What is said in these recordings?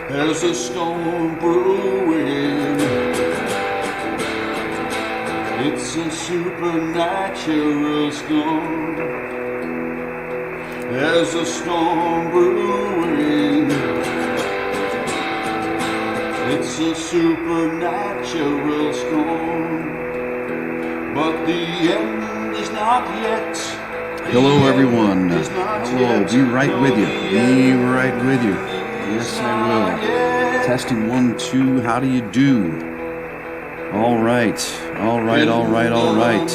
There's a storm brewing. It's a supernatural storm. There's a storm brewing. It's a supernatural storm. But the end is not yet. Hello, everyone. Hello, be right with you. Be right with you. Yes, I will. Testing 1, 2. How do you do? All right. All right. All right. All right.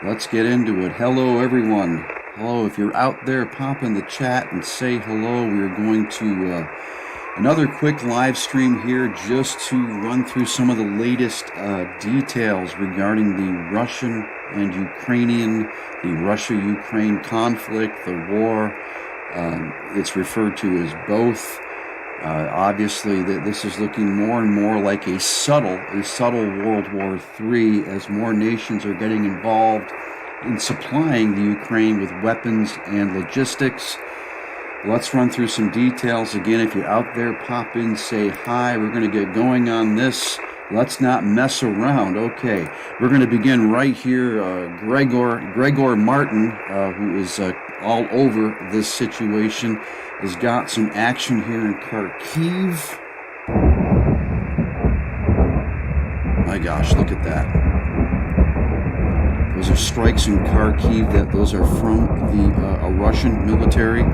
Let's get into it. Hello, everyone. Hello. If you're out there, pop in the chat and say hello. We're going to another quick live stream here just to run through some of the latest details regarding the Russian and Ukrainian, the Russia-Ukraine conflict, the war. It's referred to as both. Obviously, this is looking more and more like a subtle World War III as more nations are getting involved in supplying the Ukraine with weapons and logistics. Let's run through some details. Again, if you're out there, pop in, say hi. We're going to get going on this. Let's not mess around. Okay, we're going to begin right here. Gregor Martin, who is all over this situation, has got some action here in Kharkiv. My gosh, look at that. Those are strikes in Kharkiv. Those are from the Russian military.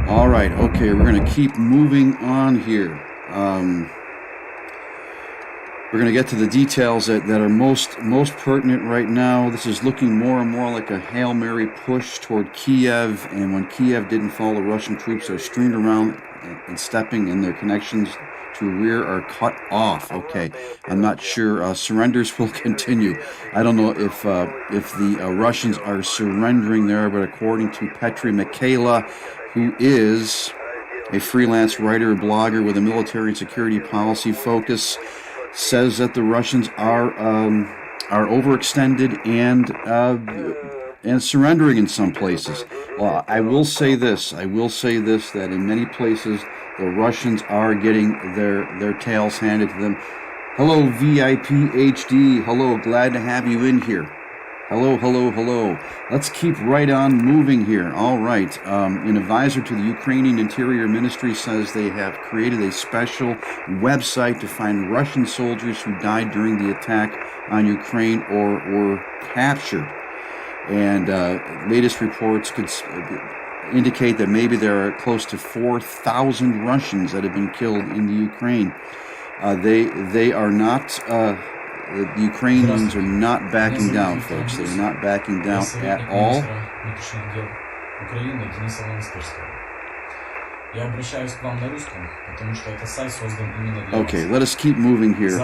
All right, okay, we're going to keep moving on here. We're going to get to the details that are most pertinent right now. This is looking more and more like a Hail Mary push toward Kiev, and when Kiev didn't fall, the Russian troops are streamed around and stepping, and their connections to rear are cut off. Okay, I'm not sure. Surrenders will continue. I don't know if the Russians are surrendering there, but according to Petri Mikhaila, who is a freelance writer and blogger with a military and security policy focus, says that the Russians are overextended and surrendering in some places. Well, I will say this, that in many places the Russians are getting their tails handed to them. Hello, VIP HD. Hello, glad to have you in here. Hello, hello, hello. Let's keep right on moving here. All right. An advisor to the Ukrainian Interior Ministry says they have created a special website to find Russian soldiers who died during the attack on Ukraine or were captured. And latest reports could indicate that maybe there are close to 4,000 Russians that have been killed in the Ukraine. They are not... The Ukrainians are not backing down, folks. They're not backing down at all. Okay, let us keep moving here.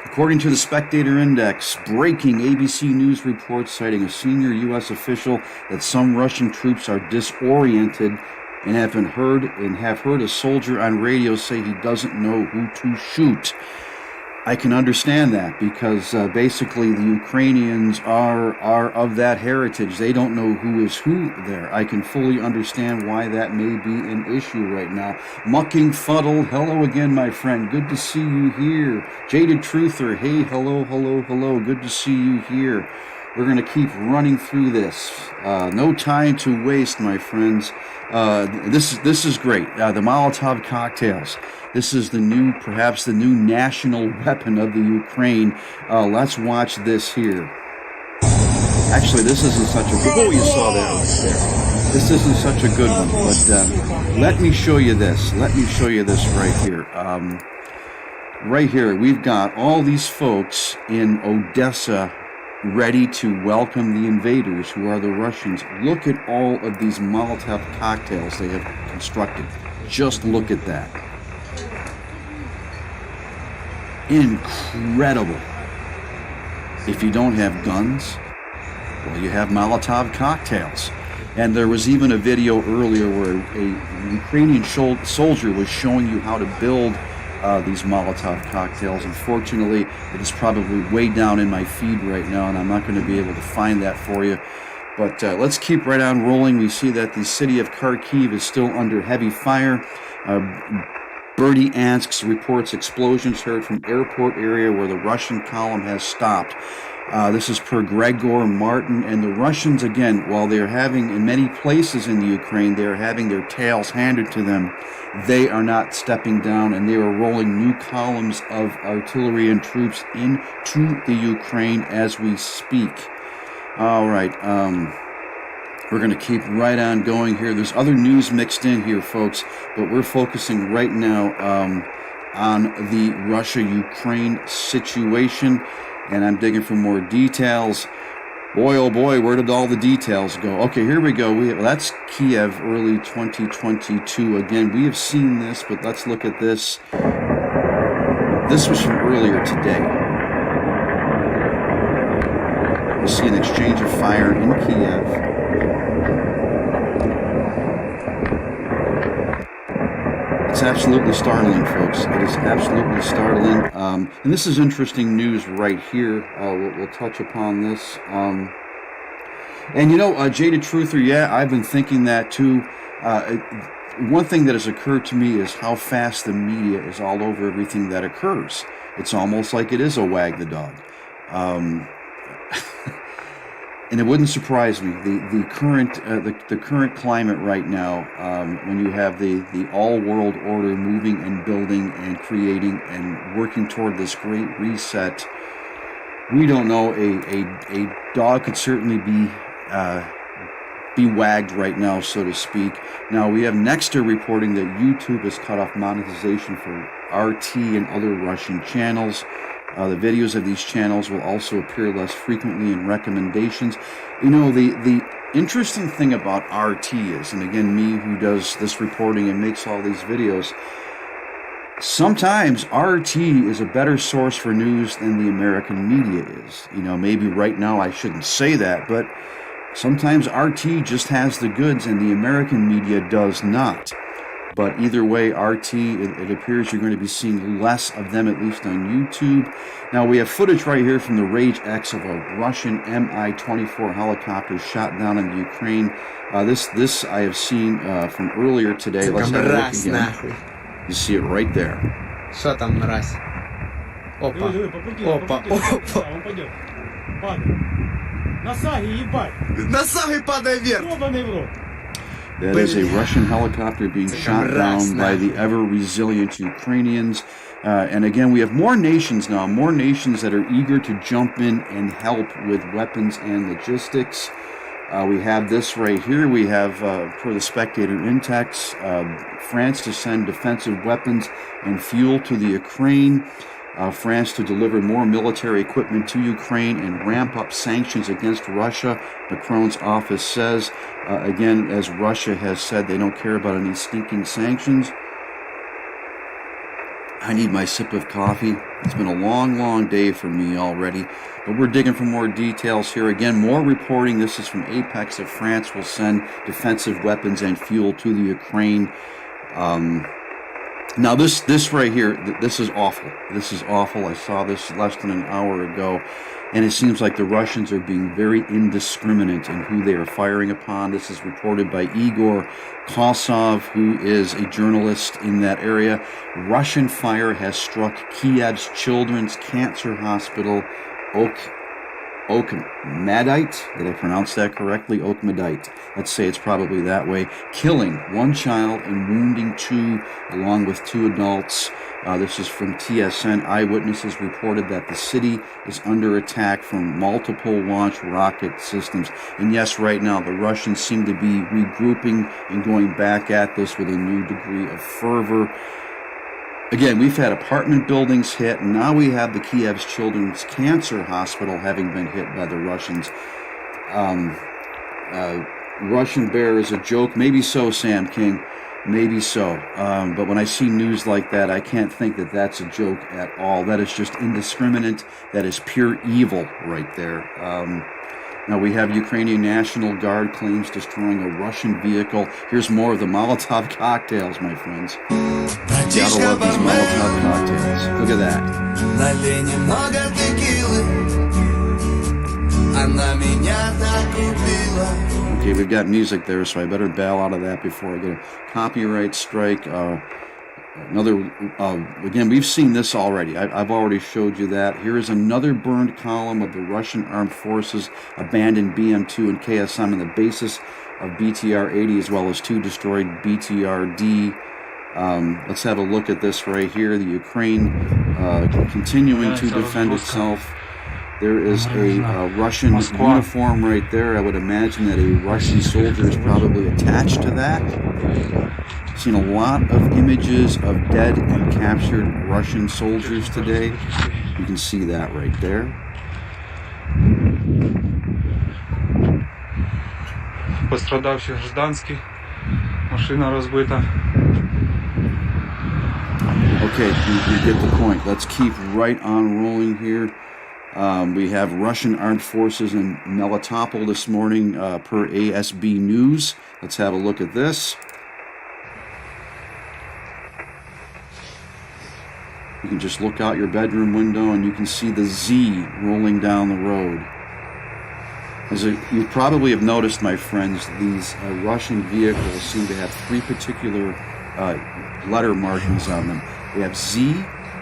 According to the Spectator Index, breaking ABC News reports citing a senior U.S. official that some Russian troops are disoriented and have heard a soldier on radio say he doesn't know who to shoot. I can understand that because basically the Ukrainians are of that heritage. They don't know who is who there. I can fully understand why that may be an issue right now. Mucking Fuddle, hello again, my friend. Good to see you here. Jaded Truther, hey, hello, hello, hello. Good to see you here. We're going to keep running through this. No time to waste, my friends. This is great. The Molotov cocktails. This is perhaps the new national weapon of the Ukraine. Let's watch this here. Actually, this isn't such a good one. Oh, you saw that right there. This isn't such a good one, but let me show you this. Let me show you this right here. Right here, we've got all these folks in Odessa ready to welcome the invaders, who are the Russians. Look at all of these Molotov cocktails they have constructed. Just look at that. Incredible. If you don't have guns, well, you have Molotov cocktails. And there was even a video earlier where a Ukrainian soldier was showing you how to build these Molotov cocktails. Unfortunately, it is probably way down in my feed right now, and I'm not going to be able to find that for you. But let's keep right on rolling. We see that the city of Kharkiv is still under heavy fire. Birdie Ansks reports explosions heard from airport area where the Russian column has stopped. This is per Gregor Martin. And the Russians, again, while they're having, in many places in the Ukraine, they're having their tails handed to them, they are not stepping down, and they are rolling new columns of artillery and troops into the Ukraine as we speak. All right, we're going to keep right on going here. There's other news mixed in here, folks, but we're focusing right now on the Russia-Ukraine situation, and I'm digging for more details. Boy, oh boy, where did all the details go? Okay, here we go. That's Kiev, early 2022. Again, we have seen this, but let's look at this. This was from earlier today. We see an exchange of fire in Kiev. It's absolutely startling, folks. It is absolutely startling. And this is interesting news right here. We'll touch upon this. And you know, Jaded Truther, yeah, I've been thinking that too. One thing that has occurred to me is how fast the media is all over everything that occurs. It's almost like it is a wag the dog. And it wouldn't surprise me, the current climate right now, when you have the all world order moving and building and creating and working toward this great reset. We don't know. A dog could certainly be wagged right now, so to speak. Now we have Nexter reporting that YouTube has cut off monetization for RT and other Russian channels. The videos of these channels will also appear less frequently in recommendations. You know, the interesting thing about RT is, and again, me who does this reporting and makes all these videos, sometimes RT is a better source for news than the American media is. You know, maybe right now I shouldn't say that, but sometimes RT just has the goods and the American media does not. But either way, RT, it appears you're going to be seeing less of them, at least on YouTube. Now, we have footage right here from the Rage X of a Russian Mi-24 helicopter shot down in the Ukraine. This I have seen from earlier today. Let's have a look again. You see it right there. Что там, мразь? Опа. Опа. Опа. На саге, ебать! На саге падай вверх! Ёбаный в рот! That is a Russian helicopter being shot down by the ever-resilient Ukrainians. And again, we have more nations now, more nations that are eager to jump in and help with weapons and logistics. We have this right here. We have, per the Spectator Intex, France to send defensive weapons and fuel to the Ukraine. France to deliver more military equipment to Ukraine and ramp up sanctions against Russia, Macron's office says. Again, as Russia has said, they don't care about any stinking sanctions. I need my sip of coffee. It's been a long, long day for me already. But we're digging for more details here. Again, more reporting. This is from Apex that France will send defensive weapons and fuel to the Ukraine. Now, this right here, this is awful. This is awful. I saw this less than an hour ago, and it seems like the Russians are being very indiscriminate in who they are firing upon. This is reported by Igor Kosov, who is a journalist in that area. Russian fire has struck Kiev's Children's Cancer Hospital, Okhmadite, did I pronounce that correctly? Okhmadite. Let's say it's probably that way. Killing one child and wounding two, along with two adults. This is from TSN. Eyewitnesses reported that the city is under attack from multiple launch rocket systems. And yes, right now, the Russians seem to be regrouping and going back at this with a new degree of fervor. Again, we've had apartment buildings hit, and now we have the Kiev's Children's Cancer Hospital having been hit by the Russians. Russian bear is a joke. Maybe so, Sam King. Maybe so. But when I see news like that, I can't think that that's a joke at all. That is just indiscriminate. That is pure evil right there. Now we have Ukrainian National Guard claims destroying a Russian vehicle. Here's more of the Molotov cocktails, my friends. Gotta love these Molotov cocktails. Look at that. Налей немного текилы, она меня так убила. Okay, we've got music there, so I better bail out of that before I get a copyright strike. Again, we've seen this already. I've already showed you that. Here is another burned column of the Russian Armed Forces abandoned BM-2 and KSM on the basis of BTR-80, as well as 2 destroyed BTR-D. Let's have a look at this right here. The Ukraine continuing to defend itself. There is a Russian uniform right there. I would imagine that a Russian soldier is probably attached to that. Seen a lot of images of dead and captured Russian soldiers today. You can see that right there. Пострадавший гражданський, машина розбита. Okay, you get the point. Let's keep right on rolling here. We have Russian armed forces in Melitopol this morning per ASB News. Let's have a look at this. You can just look out your bedroom window and you can see the Z rolling down the road. You probably have noticed, my friends, these Russian vehicles seem to have 3 particular letter markings on them. They have Z,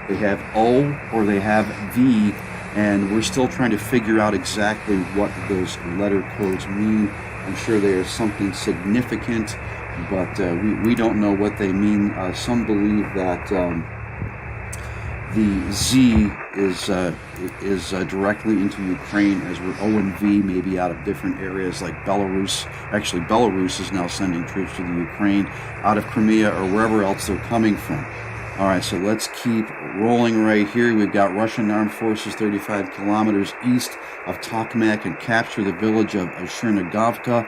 they have O, or they have V, and we're still trying to figure out exactly what those letter codes mean. I'm sure they are something significant, but we don't know what they mean. Some believe that the Z is directly into Ukraine, as we're O and V maybe out of different areas like Belarus. Actually, Belarus is now sending troops to the Ukraine out of Crimea or wherever else they're coming from. All right, so let's keep rolling right here. We've got Russian armed forces 35 kilometers east of Tokmak and capture the village of Chernigovka.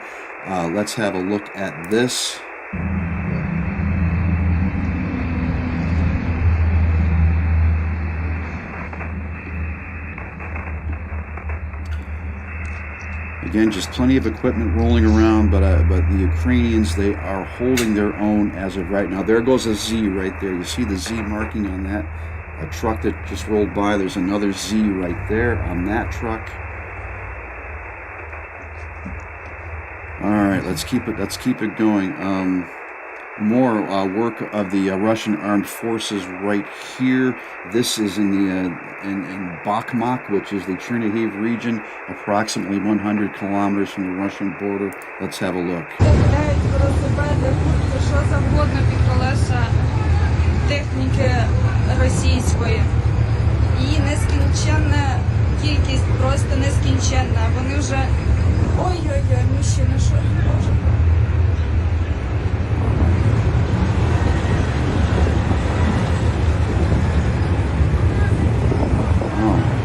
Let's have a look at this. Again, just plenty of equipment rolling around, but the Ukrainians, they are holding their own as of right now. There goes a Z right there. You see the Z marking on that truck that just rolled by. There's another Z right there on that truck. All right, let's keep it going. More work of the Russian armed forces right here. This is in Bakhmut, which is the Chernihiv region, approximately 100 kilometers from the Russian border. Let's have a look. Що завгодно під колеса техніки російської. Її нескінченна кількість, просто нескінченна. Вони вже... Ой-ой-ой, мужчина, що може?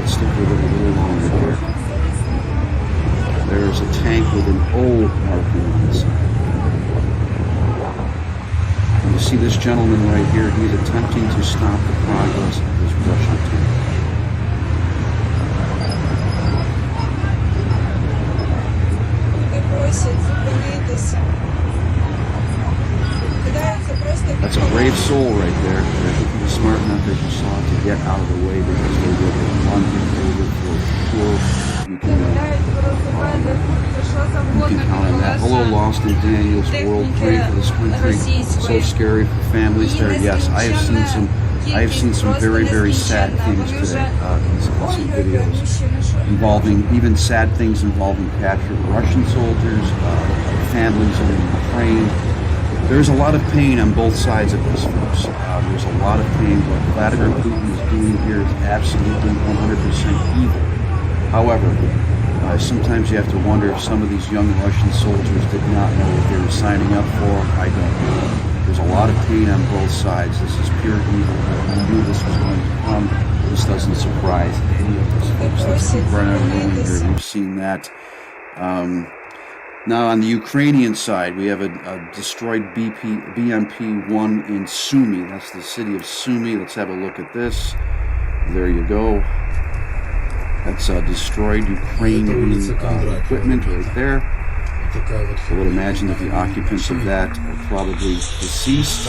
Let's stick with it a little longer here. There's a tank with an O marking on the side. And you see this gentleman right here, he's attempting to stop the progress of this Russian tank. That's a brave soul right there. They're smart enough, as you saw, to get out of the way because they would have run him over for sure. You can count on that. Hello, Lost in Daniel's World. Pray for this country. So scary for families there. Yes, I have seen some very, very sad things today. Some videos involving, even sad things involving captured Russian soldiers, families in Ukraine. There's a lot of pain on both sides of this, folks. There's a lot of pain. What Vladimir Putin is doing here is absolutely 100% evil. However, sometimes you have to wonder if some of these young Russian soldiers did not know what they were signing up for. I don't know. There's a lot of pain on both sides. This is pure evil. We knew this was going to come. This doesn't surprise any of us, folks. Let's keep right on rolling here. We've seen that. Now, on the Ukrainian side, we have a destroyed BMP-1 in Sumy. That's the city of Sumy. Let's have a look at this. There you go. That's destroyed Ukrainian equipment right there. I would imagine that the occupants of that are probably deceased.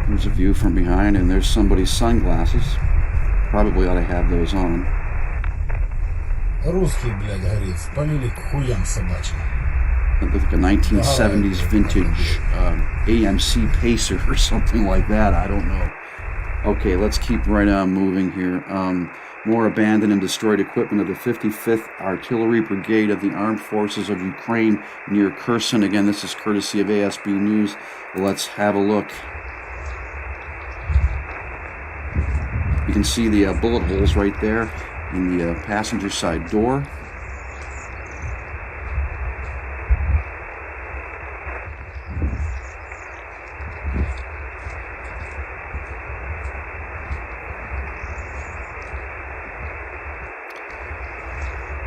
Here's a view from behind, and there's somebody's sunglasses. Probably ought to have those on. Русский, блядь, горит. Спалили к хуям собачьим. It looked like a 1970s vintage AMC Pacer or something like that. I don't know. Okay, let's keep right on moving here. More abandoned and destroyed equipment of the 55th Artillery Brigade of the Armed Forces of Ukraine near Kherson. Again, this is courtesy of ASB News. Let's have a look. You can see the bullet holes right there in the passenger side door.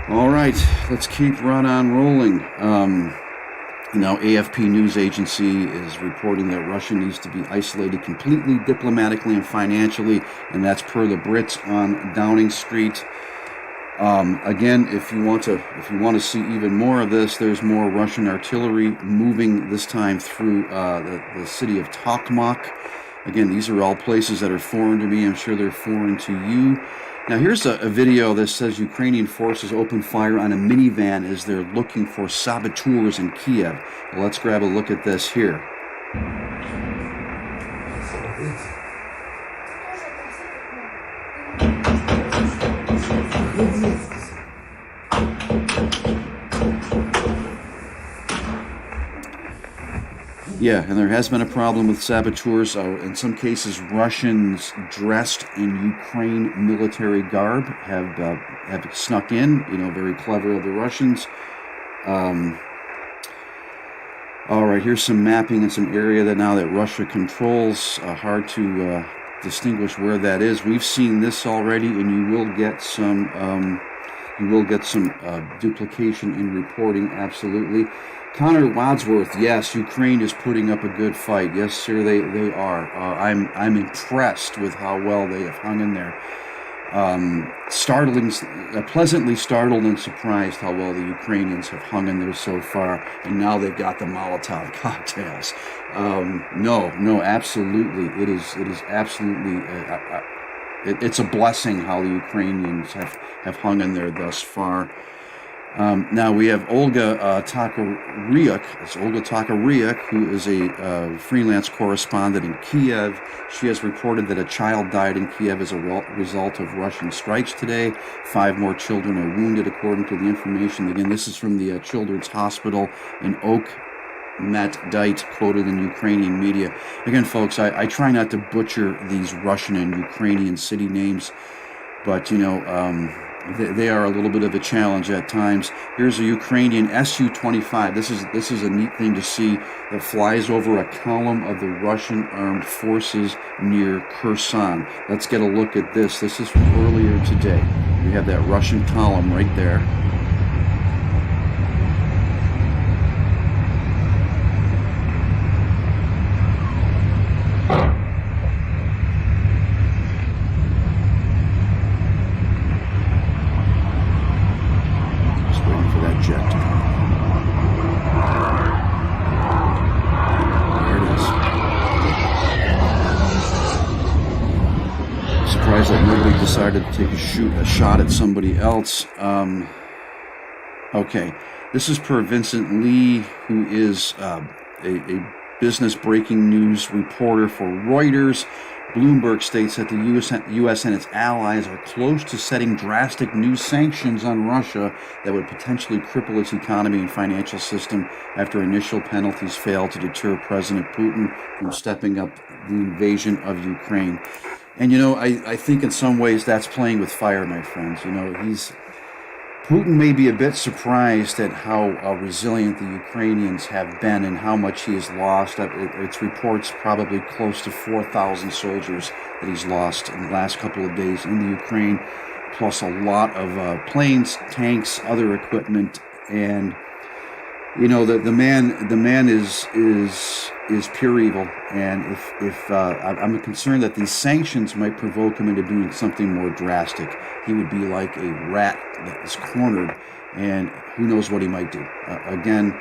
All right, let's keep right on rolling. Now, AFP news agency is reporting that Russia needs to be isolated completely diplomatically and financially, and that's per the Brits on Downing Street. Again, if you want to see even more of this, there's more Russian artillery moving this time through the city of Tokmak. Again, these are all places that are foreign to me. I'm sure they're foreign to you. Now, here's a video that says Ukrainian forces open fire on a minivan as they're looking for saboteurs in Kiev. Well, let's grab a look at this here. Yeah, and there has been a problem with saboteurs. In some cases, Russians dressed in Ukraine military garb have snuck in. You know, very clever of the Russians. All right, here's some mapping in some area that now that Russia controls. Hard to distinguish where that is. We've seen this already, and you will get some duplication in reporting. Absolutely. Connor Wadsworth, yes, Ukraine is putting up a good fight. Yes, sir, they are. I'm impressed with how well they have hung in there. Pleasantly startled and surprised how well the Ukrainians have hung in there so far, and now they've got the Molotov cocktails. No, absolutely, it is absolutely. It's a blessing how the Ukrainians have hung in there thus far. Now we have Olga Tokaryuk. It's Olga Tokaryuk, who is a freelance correspondent in Kiev. She has reported that a child died in Kiev as a result of Russian strikes today. 5 more children are wounded, according to the information. Again, this is from the Children's Hospital in Okhmatdyt, quoted in Ukrainian media. Again, folks, I try not to butcher these Russian and Ukrainian city names, but, you know, they are a little bit of a challenge at times. Here's a Ukrainian Su-25. This is a neat thing to see that flies over a column of the Russian armed forces near Kherson. Let's get a look at this. This is from earlier today. We have that Russian column right there. That nobody decided to take a shot at somebody else. Okay, this is per Vincent Lee, who is a business breaking news reporter for Reuters. Bloomberg states that the U.S. and its allies are close to setting drastic new sanctions on Russia that would potentially cripple its economy and financial system after initial penalties failed to deter President Putin from stepping up the invasion of Ukraine. And, you know, I think in some ways that's playing with fire, my friends. You know, Putin may be a bit surprised at how resilient the Ukrainians have been and how much he has lost. It's reports probably close to 4,000 soldiers that he's lost in the last couple of days in the Ukraine, plus a lot of planes, tanks, other equipment. And You know, the man is pure evil, and if I'm concerned that these sanctions might provoke him into doing something more drastic. He would be like a rat that is cornered, and who knows what he might do. Again,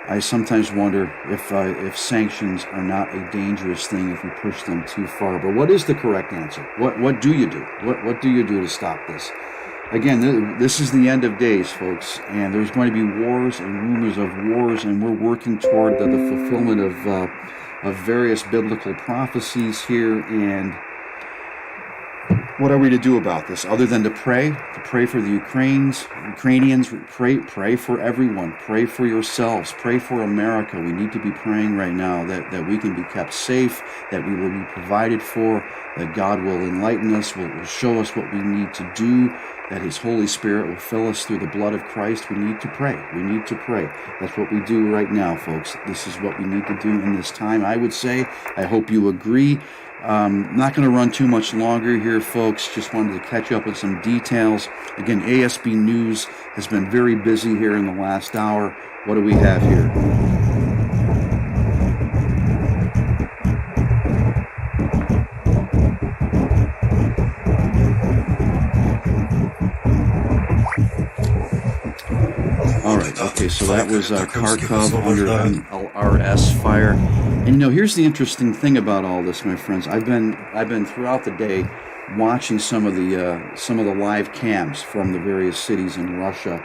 I sometimes wonder if sanctions are not a dangerous thing if we push them too far. But what is the correct answer? What do you do? What do you do to stop this? Again, this is the end of days, folks, and there's going to be wars and rumors of wars, and we're working toward the fulfillment of various biblical prophecies here. And what are we to do about this other than to pray for the Ukrainians, pray for everyone, pray for yourselves, pray for America. We need to be praying right now that we can be kept safe, that we will be provided for, that God will enlighten us, will show us what we need to do, that His Holy Spirit will fill us through the blood of Christ. We need to pray. We need to pray. That's what we do right now, folks. This is what we need to do in this time, I would say. I hope you agree. Not going to run too much longer here, folks. Just wanted to catch up on some details. Again, ASB News has been very busy here in the last hour. What do we have here? All right. Okay, so that was Kharkov under an LRS fire. And you know, here's the interesting thing about all this, my friends. I've been throughout the day watching some of the live cams from the various cities in Russia,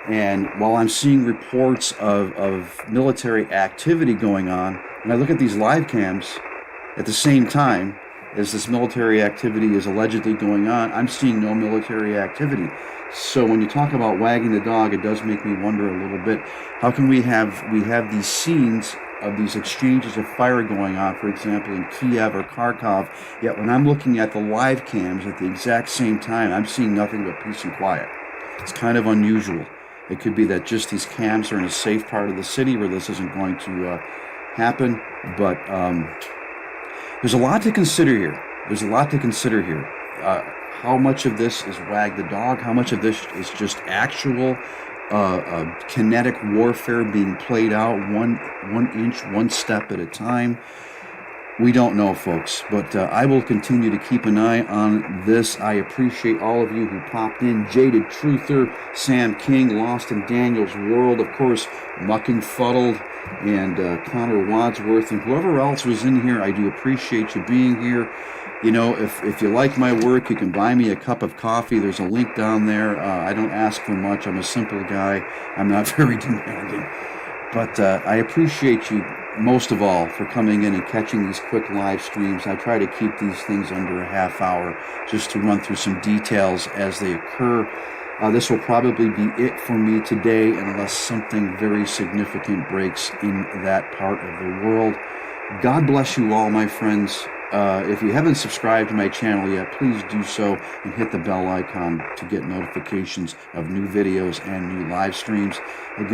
and while I'm seeing reports of military activity going on, and I look at these live cams at the same time as this military activity is allegedly going on, I'm seeing no military activity. So when you talk about wagging the dog, it does make me wonder a little bit, how can we have these scenes of these exchanges of fire going on, for example, in Kiev or Kharkov, yet when I'm looking at the live cams at the exact same time, I'm seeing nothing but peace and quiet. It's kind of unusual. It could be that just these cams are in a safe part of the city where this isn't going to happen, but there's a lot to consider here. How much of this is wag the dog? How much of this is just actual kinetic warfare being played out one inch, one step at a time? We don't know, folks, but I will continue to keep an eye on this. I appreciate all of you who popped in. Jaded Truther, Sam King, Lost in Daniel's World, of course, Mucking Fuddled, and Connor Wadsworth, and whoever else was in here. I do appreciate you being here. You know, if you like my work, you can buy me a cup of coffee. There's a link down there. I don't ask for much. I'm a simple guy. I'm not very demanding. But I appreciate you most of all for coming in and catching these quick live streams. I try to keep these things under a half hour just to run through some details as they occur. This will probably be it for me today unless something very significant breaks in that part of the world. God bless you all, my friends. If you haven't subscribed to my channel yet, please do so and hit the bell icon to get notifications of new videos and new live streams. Again,